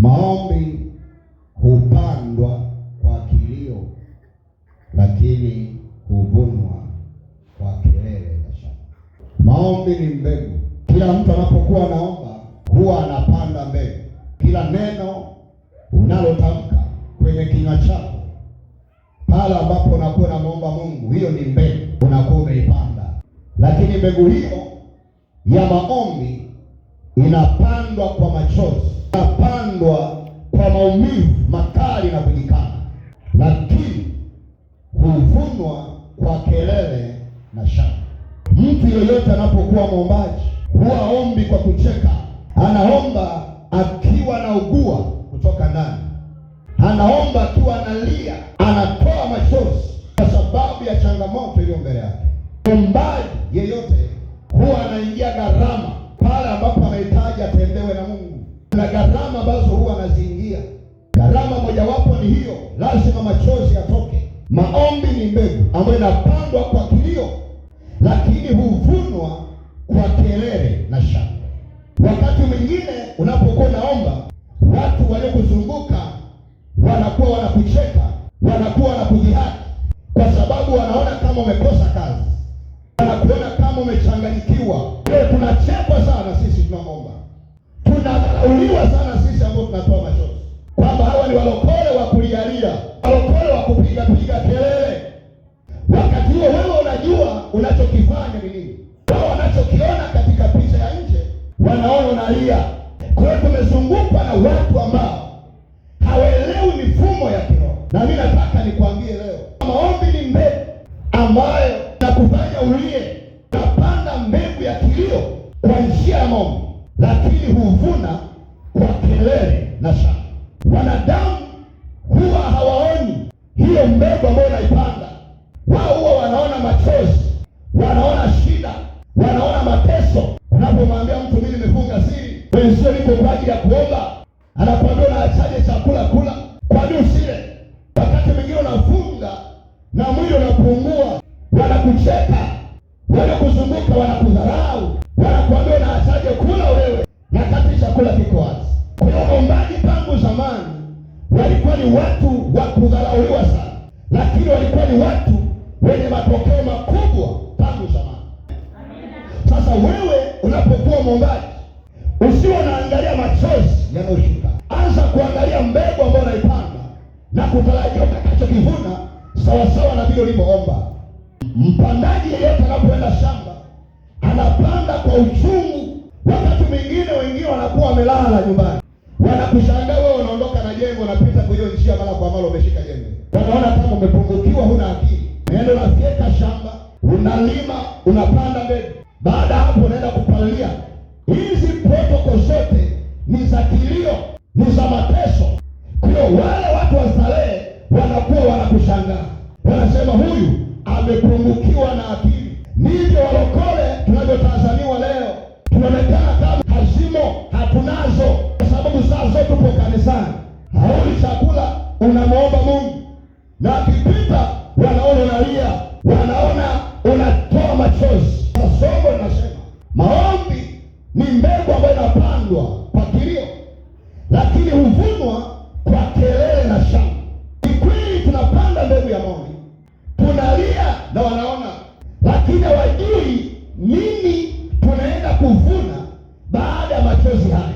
Maombi hupandwa kwa kilio, lakini huvunwa kwa kelele za shangwe. Maombi ni mbegu. Kila mtu anapokuwa anaomba huwa anapanda mbegu. Kila neno unalotamka kwenye kinywa chako, pale ambapo unakuwa unamuomba Mungu, hiyo ni mbegu unakuwa umeipanda. Lakini mbegu hiyo ya maombi inapandwa kwa machozi, inapandwa kwa maumivu makali na kujikana, lakini huvunwa kwa kelele na shangwe. Mtu yeyote anapokuwa mwombaji huwa ombi kwa kucheka, anaomba akiwa anaugua kutoka ndani, anaomba akiwa analia, anatoa machozi kwa sababu ya changamoto iliyo mbele yake. Mwombaji yeyote huwa anaingia gharama pale ambapo anahitaji atendewe na Mungu. Kuna gharama ambazo huwa anaziingia. Gharama mojawapo ni hiyo, lazima machozi yatoke. Maombi ni mbegu ambayo inapandwa kwa kilio, lakini huvunwa kwa kelele na shangwe. Wakati mwingine unapokuwa naomba, watu waliokuzunguka wanakuwa wanakucheka, wanakuwa wanakudhihaki kwa sababu wanaona kama umekosa kazi, wanakuona kama umechanganyikiwa. Leo tunachekwa sana sisi tunaomba, tunadharauliwa sana sisi ambao tunatoa machozi, kwamba hawa ni walokole wa kulialia, walokole wa kupiga kelele. Wakati huo wewe unajua unachokifanya ni nini. Wao wanachokiona katika picha ya nje, wanaona unalia. Kwa hiyo tumezungukwa na watu ambao hawaelewi mifumo ya kiroho. Na mimi nataka nikwambie leo, maombi ni mbegu ambayo nakufanya ulie. Napanda mbegu ya kilio kwa njia ya maombi, lakini huvuna kwa kelele na shangwe. Wanadamu huwa hawaoni hiyo mbegu ambayo unaipanda. Wao huwa wanaona machozi, wanaona shida, wanaona mateso. Unapomwambia mtu mimi nimefunga siri, wenzio niko kwa ajili ya kuomba, anakuambia unaachaje chakula kula? Kwani usile? Wakati mwingine unafunga na mwili unapungua, wanakucheka, wanakuzunguka, wanakudharau, wanakuambia unaachaje kula wewe na kati chakula kiko wazi. Kwa hiyo waombaji tangu zamani walikuwa ni watu wa kudharauliwa sana, lakini walikuwa ni watu wenye matokeo makubwa tangu zamani. Sasa wewe unapokuwa mwombaji, usiwe unaangalia machozi yanayoshuka. Anza kuangalia mbegu ambayo unaipanda na kutarajia utakachokivuna sawasawa na vile ulivyoomba. Mpandaji yeyote anapoenda shamba anapanda kwa uchungu. Wakati mwingine wengine wanakuwa wamelala nyumbani, wanakushangaa wewe unaondoka na jembe, unapita kwa hiyo njia mara kwa mara umeshika jembe. Wanaona kama umepungukiwa, huna akili. Nenda unafyeka shamba, unalima, unapanda mbegu. Baada hapo unaenda kupalilia. Hizi protokoli zote ni za kilio, ni za mateso. Kwa hiyo wale watu wa starehe wanakuwa wanakushangaa, wanasema huyu amepungukiwa na akili. Ndivyo walokole tunavyotazamiwa leo. Tunaonekana kama hazimo hatunazo, kwa sababu saa zote tupo kanisani. Hauli chakula, unamwomba Mungu, na akipita wanaona unalia, wanaona unatoa machozi. Somo linasema maombi ni mbegu ambayo inapandwa kwa kilio, lakini huvunwa kwa kelele na shangwe. Ni kweli tunapanda mbegu ya maombi, tunalia na wanaona, lakini hawajui nini tunaenda kuvuna baada ya machozi haya.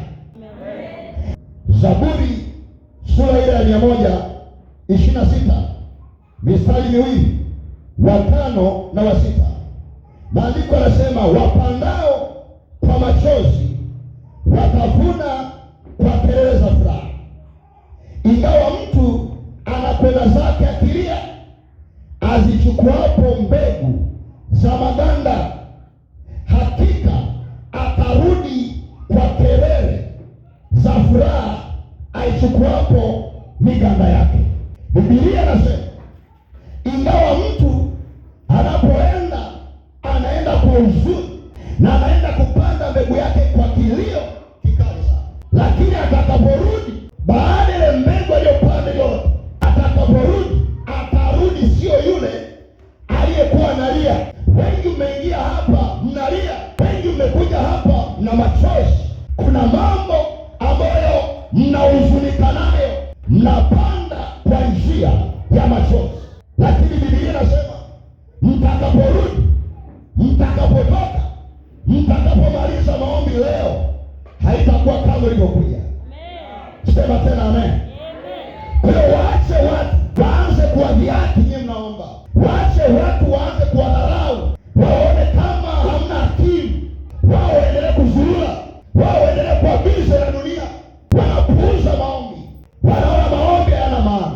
Zaburi sura ile ya 126 mistari miwili, wa 5 na wa 6, maandiko yanasema wapandao kwa machozi watavuna kwa kelele za furaha. Ingawa mtu anakwenda zake akilia, azichukuapo mbegu za maganda, hakika atarudi kwa kelele za furaha aichukuapo miganda yake. Biblia inasema ingawa mtu anapoenda, anaenda kwa huzuni na anaenda kupanda mbegu yake kwa kilio kikali sana, lakini atakaporudi, baada ya mbegu aliyopanda yote, atakaporudi, atarudi sio yule aliyekuwa analia. Wengi mmeingia hapa mnalia, wengi mmekuja hapa mna machozi. Kuna mambo ambayo mna mnayohuzunika nayo mnapanda kwa njia ya machozi, lakini Biblia inasema mtakaporudi, mtakapotoka, mtakapomaliza maombi leo, haitakuwa kama ilivyokuja. Sema tena amen. Kwa hiyo waache watu waanze kuwadhihaki nyinyi mnaomba. Waache watu waanze kuwadharau, waone kama hamna akili. Wao waendelee kuzurura, wao waendelee kuwa bize na dunia, wanapuuza maombi, wanaona maombi hayana maana.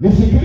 Nisikilize.